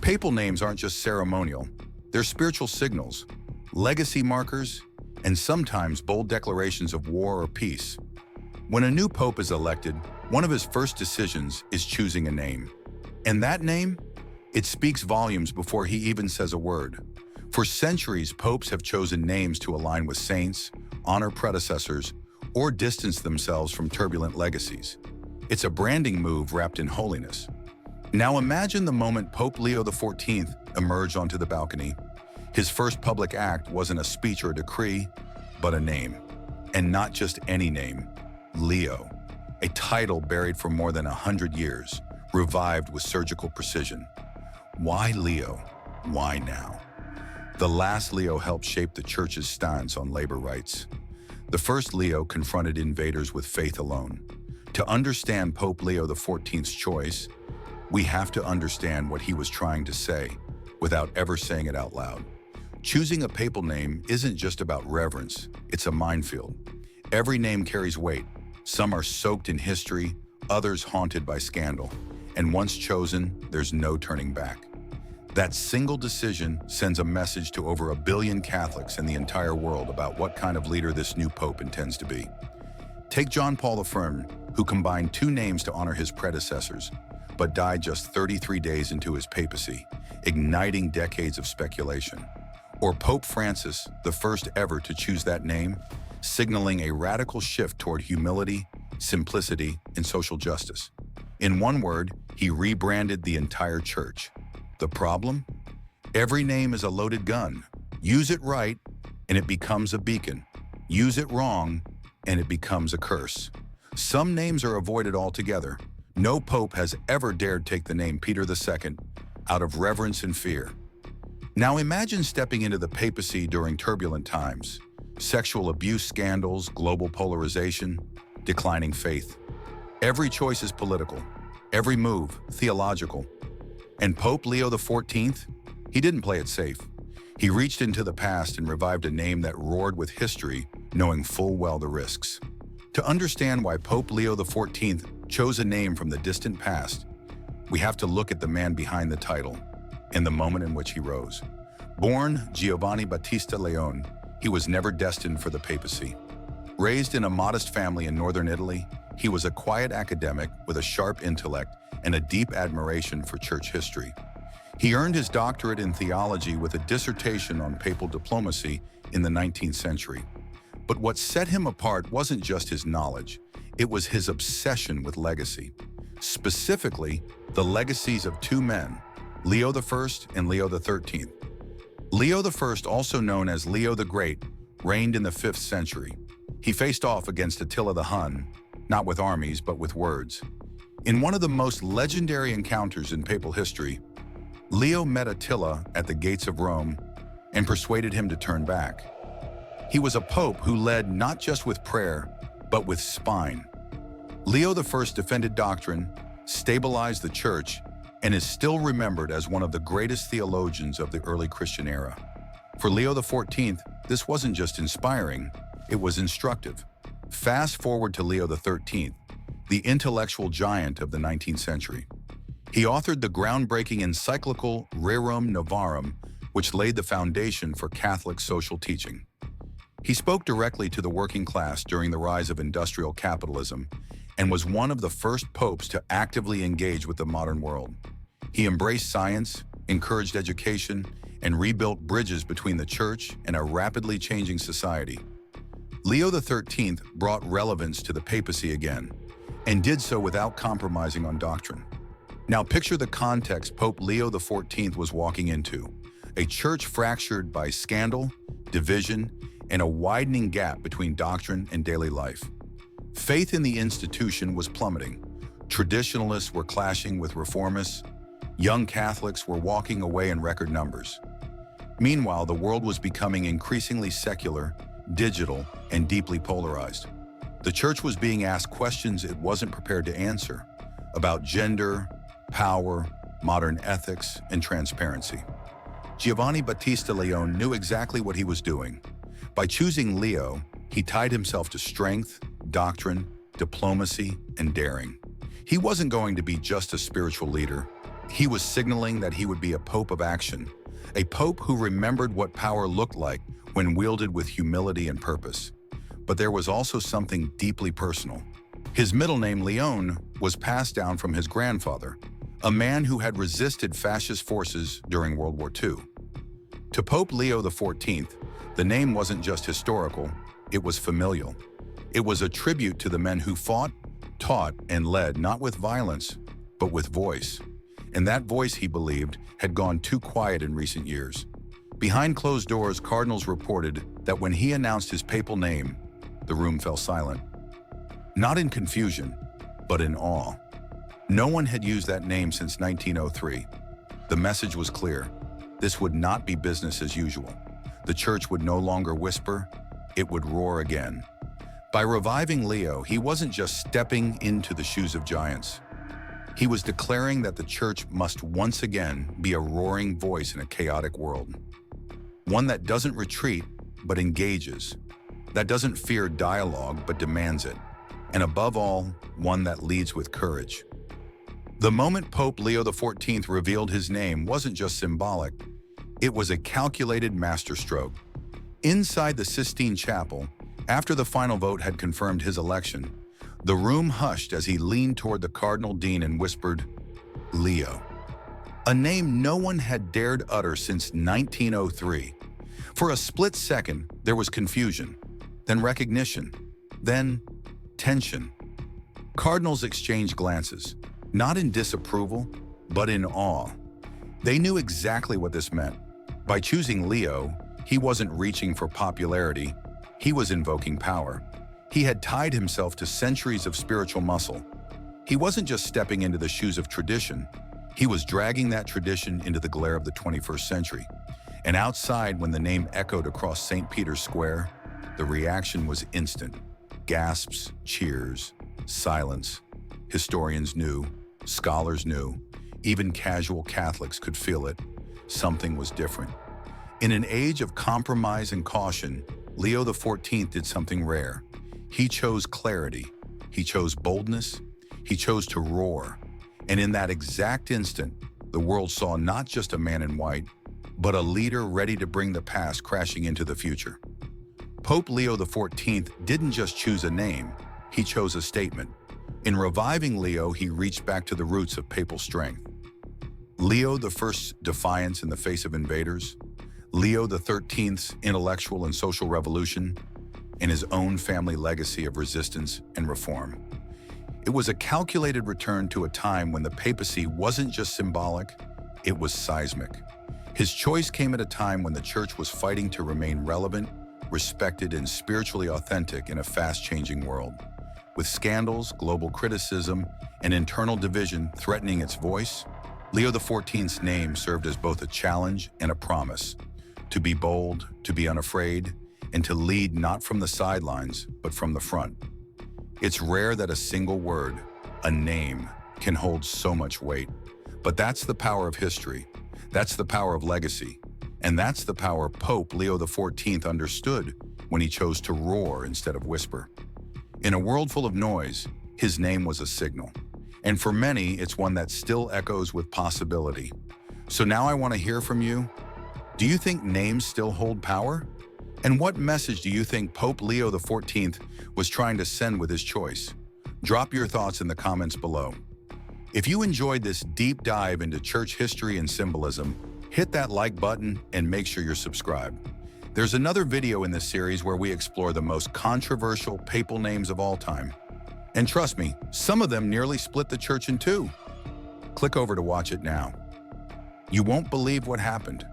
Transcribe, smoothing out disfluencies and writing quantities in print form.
Papal names aren't just ceremonial, they're spiritual signals, legacy markers, and sometimes bold declarations of war or peace. When a new pope is elected, one of his first decisions is choosing a name. And that name? It speaks volumes before he even says a word. For centuries, popes have chosen names to align with saints, honor predecessors, or distance themselves from turbulent legacies. It's a branding move wrapped in holiness. Now imagine the moment Pope Leo XIV emerged onto the balcony. His first public act wasn't a speech or a decree, but a name. And not just any name, Leo, a title buried for more than 100 years, revived with surgical precision. Why Leo? Why now? The last Leo helped shape the church's stance on labor rights. The first Leo confronted invaders with faith alone. To understand Pope Leo XIV's choice, we have to understand what he was trying to say without ever saying it out loud. Choosing a papal name isn't just about reverence, it's a minefield. Every name carries weight. Some are soaked in history, others haunted by scandal. And once chosen, there's no turning back. That single decision sends a message to over 1 billion Catholics in the entire world about what kind of leader this new pope intends to be. Take John Paul I, who combined 2 names to honor his predecessors, but died just 33 days into his papacy, igniting decades of speculation. Or Pope Francis, the first ever to choose that name, signaling a radical shift toward humility, simplicity, and social justice. In one word, he rebranded the entire church. The problem? Every name is a loaded gun. Use it right, and it becomes a beacon. Use it wrong, and it becomes a curse. Some names are avoided altogether. No pope has ever dared take the name Peter II out of reverence and fear. Now imagine stepping into the papacy during turbulent times. Sexual abuse scandals, global polarization, declining faith. Every choice is political, every move theological. And Pope Leo XIV? He didn't play it safe. He reached into the past and revived a name that roared with history, knowing full well the risks. To understand why Pope Leo XIV chose a name from the distant past, we have to look at the man behind the title and the moment in which he rose. Born Giovanni Battista Leone, he was never destined for the papacy. Raised in a modest family in northern Italy, he was a quiet academic with a sharp intellect and a deep admiration for church history. He earned his doctorate in theology with a dissertation on papal diplomacy in the 19th century. But what set him apart wasn't just his knowledge, it was his obsession with legacy. Specifically, the legacies of 2 men, Leo I and Leo XIII. Leo I, also known as Leo the Great, reigned in the 5th century. He faced off against Attila the Hun, not with armies, but with words. In one of the most legendary encounters in papal history, Leo met Attila at the gates of Rome and persuaded him to turn back. He was a pope who led not just with prayer, but with spine. Leo I defended doctrine, stabilized the church, and is still remembered as one of the greatest theologians of the early Christian era. For Leo XIV, this wasn't just inspiring, it was instructive. Fast forward to Leo XIII, the intellectual giant of the 19th century. He authored the groundbreaking encyclical Rerum Novarum, which laid the foundation for Catholic social teaching. He spoke directly to the working class during the rise of industrial capitalism and was one of the first popes to actively engage with the modern world. He embraced science, encouraged education, and rebuilt bridges between the church and a rapidly changing society. Leo XIII brought relevance to the papacy again, and did so without compromising on doctrine. Now picture the context Pope Leo XIV was walking into, a church fractured by scandal, division, and a widening gap between doctrine and daily life. Faith in the institution was plummeting. Traditionalists were clashing with reformists. Young Catholics were walking away in record numbers. Meanwhile, the world was becoming increasingly secular, digital, and deeply polarized. The church was being asked questions it wasn't prepared to answer about gender, power, modern ethics, and transparency. Giovanni Battista Leone knew exactly what he was doing. By choosing Leo, he tied himself to strength, doctrine, diplomacy, and daring. He wasn't going to be just a spiritual leader. He was signaling that he would be a pope of action, a pope who remembered what power looked like when wielded with humility and purpose. But there was also something deeply personal. His middle name, Leone, was passed down from his grandfather, a man who had resisted fascist forces during World War II. To Pope Leo XIV, the name wasn't just historical, it was familial. It was a tribute to the men who fought, taught, and led not with violence, but with voice. And that voice, he believed, had gone too quiet in recent years. Behind closed doors, cardinals reported that when he announced his papal name, the room fell silent. Not in confusion, but in awe. No one had used that name since 1903. The message was clear. This would not be business as usual. The church would no longer whisper, it would roar again. By reviving Leo, he wasn't just stepping into the shoes of giants. He was declaring that the church must once again be a roaring voice in a chaotic world. One that doesn't retreat, but engages. That doesn't fear dialogue, but demands it. And above all, one that leads with courage. The moment Pope Leo XIV revealed his name wasn't just symbolic. It was a calculated masterstroke. Inside the Sistine Chapel, after the final vote had confirmed his election, the room hushed as he leaned toward the Cardinal Dean and whispered, Leo. A name no one had dared utter since 1903. For a split second, there was confusion, then recognition, then tension. Cardinals exchanged glances, not in disapproval, but in awe. They knew exactly what this meant. By choosing Leo, he wasn't reaching for popularity, he was invoking power. He had tied himself to centuries of spiritual muscle. He wasn't just stepping into the shoes of tradition, he was dragging that tradition into the glare of the 21st century. And outside, when the name echoed across St. Peter's Square, the reaction was instant. Gasps, cheers, silence. Historians knew, scholars knew, even casual Catholics could feel it. Something was different. In an age of compromise and caution, Leo XIV did something rare. He chose clarity, he chose boldness, he chose to roar. And in that exact instant, the world saw not just a man in white, but a leader ready to bring the past crashing into the future. Pope Leo XIV didn't just choose a name, he chose a statement. In reviving Leo, he reached back to the roots of papal strength. Leo I's defiance in the face of invaders, Leo XIII's intellectual and social revolution, and his own family legacy of resistance and reform. It was a calculated return to a time when the papacy wasn't just symbolic, it was seismic. His choice came at a time when the church was fighting to remain relevant, respected, and spiritually authentic in a fast-changing world. With scandals, global criticism, and internal division threatening its voice, Leo XIV's name served as both a challenge and a promise. To be bold, to be unafraid, and to lead not from the sidelines, but from the front. It's rare that a single word, a name, can hold so much weight. But that's the power of history. That's the power of legacy. And that's the power Pope Leo XIV understood when he chose to roar instead of whisper. In a world full of noise, his name was a signal. And for many, it's one that still echoes with possibility. So now I want to hear from you. Do you think names still hold power? And what message do you think Pope Leo XIV was trying to send with his choice? Drop your thoughts in the comments below. If you enjoyed this deep dive into church history and symbolism, hit that like button and make sure you're subscribed. There's another video in this series where we explore the most controversial papal names of all time. And trust me, some of them nearly split the church in two. Click over to watch it now. You won't believe what happened.